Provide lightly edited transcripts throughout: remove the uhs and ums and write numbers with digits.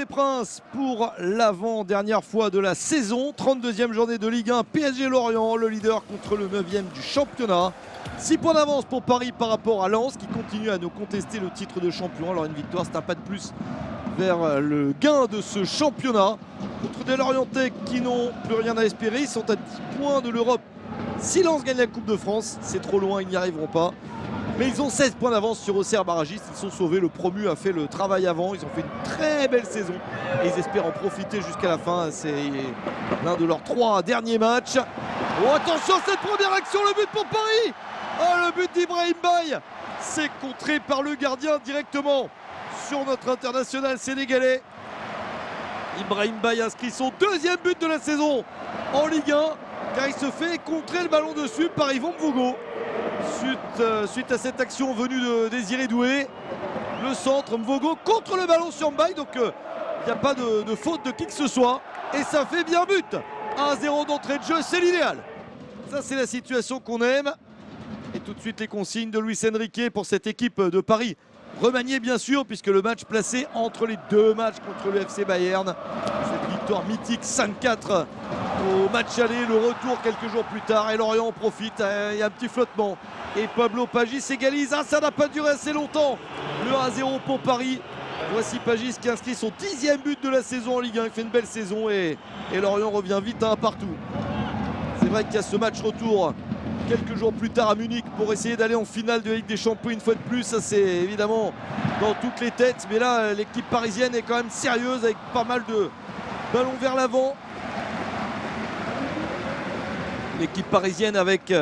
Princes pour l'avant-dernière fois de la saison. 32e journée de Ligue 1, PSG Lorient, le leader contre le 9e du championnat. 6 points d'avance pour Paris par rapport à Lens qui continue à nous contester le titre de champion. Alors une victoire, c'est un pas de plus vers le gain de ce championnat. Contre des Lorientais qui n'ont plus rien à espérer. Ils sont à 10 points de l'Europe. Si Lens gagne la Coupe de France, c'est trop loin, ils n'y arriveront pas. Mais ils ont 16 points d'avance sur Auxerre Barragiste. Ils sont sauvés, le promu a fait le travail avant. Ils ont fait une très belle saison et ils espèrent en profiter jusqu'à la fin. C'est l'un de leurs 3 derniers matchs. Oh, attention, cette première action, le but pour Paris. Oh, le but d'Ibrahim Baye. C'est contré par le gardien directement sur notre international sénégalais. Ibrahim Baye inscrit son 2e but de la saison en Ligue 1 car il se fait contrer le ballon dessus par Yvan Mvogo. Suite à cette action venue de Désiré Doué, le centre, Mvogo contre le ballon sur Mbaye, donc il n'y a pas de faute de qui que ce soit et ça fait bien but. 1-0 d'entrée de jeu, c'est l'idéal. Ça, c'est la situation qu'on aime. Et tout de suite les consignes de Luis Enrique pour cette équipe de Paris. Remanié bien sûr, puisque le match placé entre les 2 matchs contre le FC Bayern. Cette victoire mythique 5-4 au match aller, le retour quelques jours plus tard. Et Lorient en profite, il y a un petit flottement. Et Pablo Pagis égalise. Ah, ça n'a pas duré assez longtemps. Le 1-0 pour Paris. Voici Pagis qui inscrit son 10e but de la saison en Ligue 1. Il fait une belle saison et Lorient revient vite à 1 partout. C'est vrai qu'il y a ce match retour quelques jours plus tard à Munich pour essayer d'aller en finale de Ligue des Champions une fois de plus. Ça, c'est évidemment dans toutes les têtes. Mais là, l'équipe parisienne est quand même sérieuse avec pas mal de ballons vers l'avant. L'équipe parisienne avec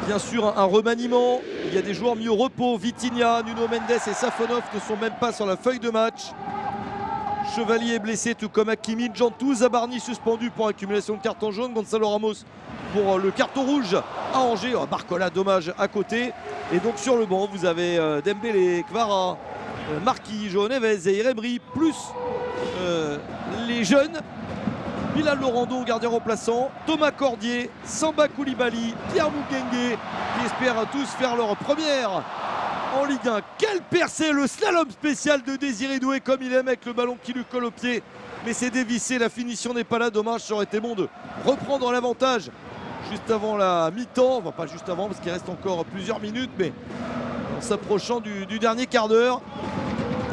bien sûr un remaniement. Il y a des joueurs mis au repos. Vitinha, Nuno Mendes et Safonov ne sont même pas sur la feuille de match. Chevalier est blessé, tout comme Hakimi. Djantou, Zabarni suspendu pour accumulation de cartons jaunes. Gonzalo Ramos pour le carton rouge à Angers. Oh, Barcola, dommage, à côté. Et donc sur le banc, vous avez Dembélé, Kvara, Marquis, João Neves et Emery, plus les jeunes. Bilal Lorando, gardien remplaçant, Thomas Cordier, Samba Koulibaly, Pierre Moukengue, qui espèrent tous faire leur première en Ligue 1. Quel percé, le slalom spécial de Désiré Doué, comme il aime, avec le ballon qui lui colle au pied. Mais c'est dévissé, la finition n'est pas là. Dommage, ça aurait été bon de reprendre l'avantage juste avant la mi-temps. Enfin, pas juste avant, parce qu'il reste encore plusieurs minutes, mais en s'approchant du dernier quart d'heure.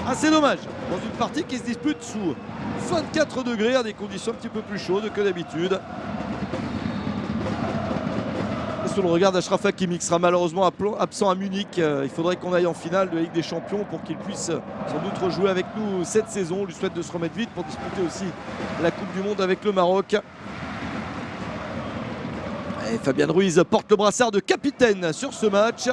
Assez dommage, dans une partie qui se dispute sous 24 degrés, à des conditions un petit peu plus chaudes que d'habitude. Sous le regard d'Achraf Hakimi qui sera malheureusement absent à Munich. Il faudrait qu'on aille en finale de Ligue des Champions pour qu'il puisse sans doute rejouer avec nous cette saison. On lui souhaite de se remettre vite pour disputer aussi la Coupe du Monde avec le Maroc. Et Fabien Ruiz porte le brassard de capitaine sur ce match.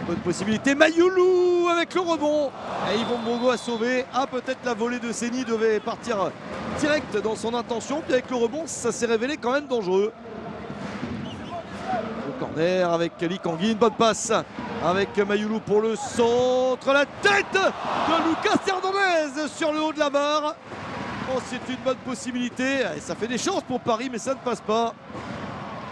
Bonne possibilité, Mayoulou avec le rebond. Et Yvan Mvogo a sauvé. Ah, peut-être la volée de Seny devait partir direct dans son intention. Puis avec le rebond, ça s'est révélé quand même dangereux. Corner avec Lee Kangin, bonne passe avec Mayoulou pour le centre, la tête de Lucas Hernandez sur le haut de la barre. Oh, c'est une bonne possibilité et ça fait des chances pour Paris, mais ça ne passe pas.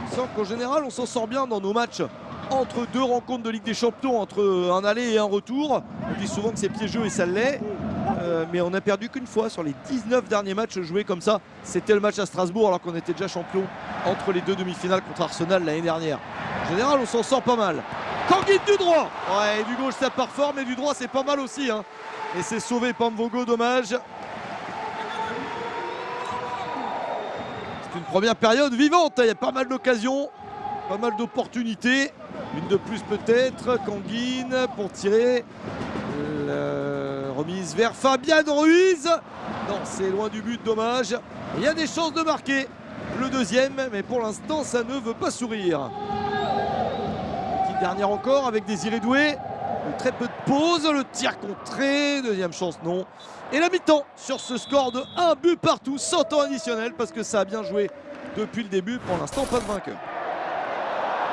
Il semble qu'en général on s'en sort bien dans nos matchs entre 2 rencontres de Ligue des Champions, entre un aller et un retour. On dit souvent que c'est piégeux et ça l'est. Mais on n'a perdu qu'une fois sur les 19 derniers matchs joués comme ça. C'était le match à Strasbourg alors qu'on était déjà champion entre les 2 demi-finales contre Arsenal l'année dernière. En général, on s'en sort pas mal. Kangin du droit. Ouais, du gauche ça part fort, mais du droit c'est pas mal aussi. Hein. Et c'est sauvé par Mvogo, dommage. C'est une première période vivante. Il y a pas mal d'occasions, pas mal d'opportunités. Une de plus peut-être. Kangin pour tirer. Remise vers Fabien Ruiz. Non, c'est loin du but, dommage. Il y a des chances de marquer le 2e, mais pour l'instant, ça ne veut pas sourire. Petite dernière encore avec Désiré Doué. Très peu de pause, le tir contré, 2e chance, non. Et la mi-temps sur ce score de 1 but partout, sans temps additionnel, parce que ça a bien joué depuis le début. Pour l'instant, pas de vainqueur.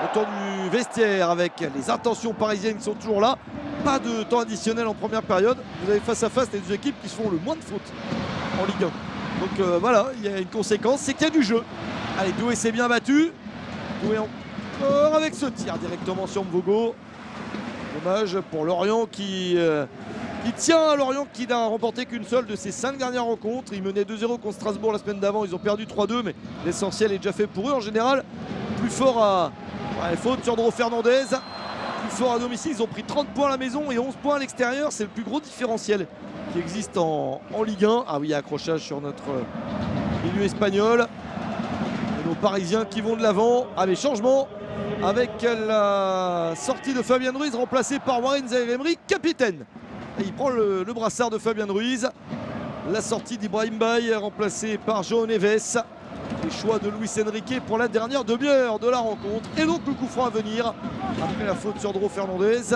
Autour du vestiaire avec les intentions parisiennes qui sont toujours là. Pas de temps additionnel en première période. Vous avez face à face les 2 équipes qui se font le moins de fautes en Ligue 1. Donc voilà, il y a une conséquence, c'est qu'il y a du jeu. Allez, Doué s'est bien battu. Doué encore avec ce tir directement sur Mvogo. Dommage pour Lorient qui qui tient à Lorient, qui n'a remporté qu'une seule de ses 5 dernières rencontres. Ils menaient 2-0 contre Strasbourg la semaine d'avant, ils ont perdu 3-2, mais l'essentiel est déjà fait pour eux. En général, plus fort à faute sur Dro Fernandez, plus fort à domicile. Ils ont pris 30 points à la maison et 11 points à l'extérieur. C'est le plus gros différentiel qui existe en Ligue 1. Ah oui, accrochage sur notre milieu espagnol. Et nos Parisiens qui vont de l'avant. Ah mais changement avec la sortie de Fabien Ruiz remplacé par Warren Zaïre-Emery, capitaine. Et il prend le brassard de Fabien Ruiz. La sortie d'Ibrahim Baye remplacé par João Neves. Les choix de Luis Enrique pour la dernière demi-heure de la rencontre. Et donc le coup franc à venir après la faute sur Dro Fernandez.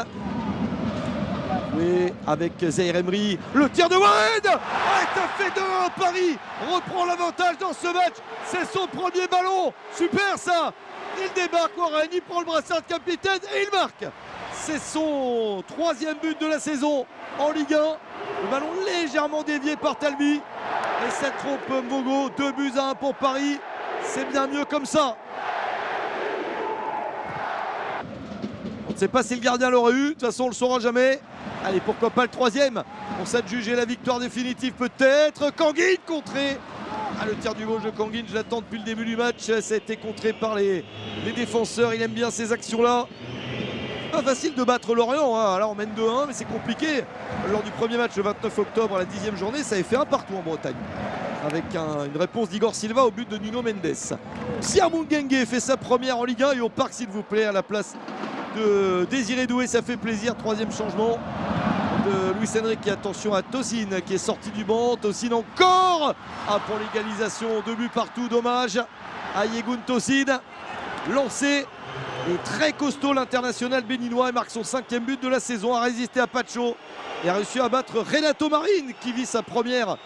Oui, avec Zaïre-Emery, le tir de Warren. Ça fait 2-1. Paris reprend l'avantage dans ce match. C'est son premier ballon. Super ça. Il débarque Warren, il prend le brassard de capitaine et il marque. C'est son 3e but de la saison en Ligue 1. Le ballon légèrement dévié par Talbi. Et cette trompe Mbogo, 2-1 pour Paris. C'est bien mieux comme ça. On ne sait pas si le gardien l'aurait eu. De toute façon, on ne le saura jamais. Allez, pourquoi pas le 3e pour s'adjuger la victoire définitive peut-être. Canguin contré. Ah, le tir du beau jeu Canguin, je l'attends depuis le début du match. Ça a été contré par les défenseurs. Il aime bien ces actions-là. Pas facile de battre Lorient. Hein. Là, on mène 2-1, mais c'est compliqué. Lors du premier match le 29 octobre, à la 10e journée, ça avait fait un partout en Bretagne. Avec une réponse d'Igor Silva au but de Nuno Mendes. Pierre Mougengue fait sa première en Ligue 1 et au parc, s'il vous plaît, à la place de Désiré Doué. Ça fait plaisir. 3e changement de Luis Enrique. Attention à Tosin qui est sorti du banc. Tosin encore pour l'égalisation. 2 buts partout, dommage à Yegun Tosin. Lancé et très costaud l'international béninois. Il marque son 5e but de la saison. A résisté à Pacho et a réussi à battre Renato Marin qui vit sa première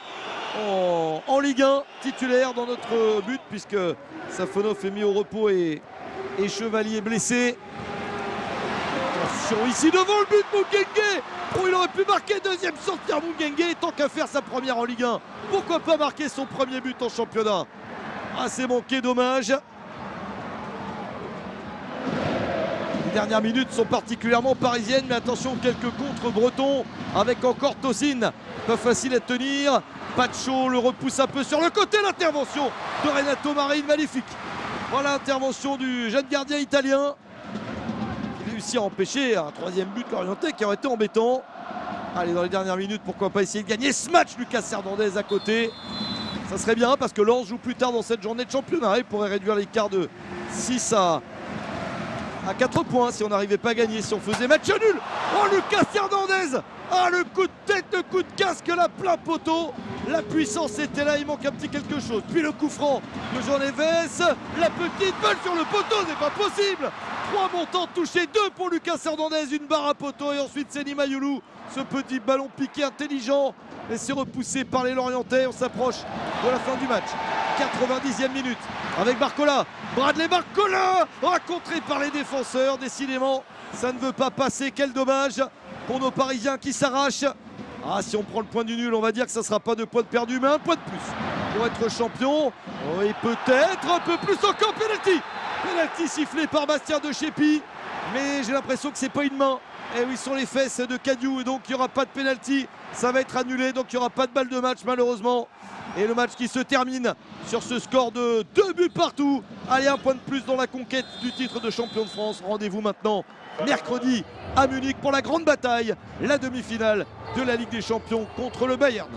en Ligue 1 titulaire dans notre but puisque Safonov est mis au repos et Chevalier blessé. Attention ici devant le but Mougengue. Oh, il aurait pu marquer 2e sortir Mougengue. Tant qu'à faire sa première en Ligue 1, pourquoi pas marquer son premier but en championnat. Ah, c'est manqué, dommage. Les dernières minutes sont particulièrement parisiennes, mais attention, quelques contres bretons avec encore Tosin. Pas facile à tenir. Pacho le repousse un peu sur le côté. L'intervention de Renato Marin, magnifique. Voilà l'intervention du jeune gardien italien qui réussit à empêcher un 3e but lorientais qui aurait été embêtant. Allez, dans les dernières minutes, pourquoi pas essayer de gagner ce match. Lucas Hernandez à côté. Ça serait bien parce que Lens joue plus tard dans cette journée de championnat. Il pourrait réduire l'écart de 6 à 4 points si on n'arrivait pas à gagner, si on faisait match nul. Oh, Lucas Hernandez. Ah, le coup de tête, le coup de casque là, plein poteau. La puissance était là, il manque un petit quelque chose. Puis le coup franc de João Neves. La petite balle sur le poteau, c'est pas possible. 3 montants touchés, 2 pour Lucas Hernandez, une barre à poteau. Et ensuite Seny Mayulu, ce petit ballon piqué intelligent. Et c'est repoussé par les Lorientais. On s'approche de la fin du match. 90e minute avec Barcola. Bradley Barcola, rencontré par les défenseurs. Décidément, ça ne veut pas passer. Quel dommage pour nos Parisiens qui s'arrachent. Ah, si on prend le point du nul, on va dire que ça ne sera pas 2 points de perdu, mais 1 point de plus pour être champion. Oh, et peut-être un peu plus encore. Penalty. Penalty sifflé par Bastien de Chépi. Mais j'ai l'impression que c'est pas une main. Et oui, sur les fesses de Cadieux. Et donc il n'y aura pas de penalty. Ça va être annulé. Donc il n'y aura pas de balle de match malheureusement. Et le match qui se termine sur ce score de 2 buts partout. Allez, 1 point de plus dans la conquête du titre de champion de France. Rendez-vous maintenant mercredi à Munich pour la grande bataille, la demi-finale de la Ligue des Champions contre le Bayern.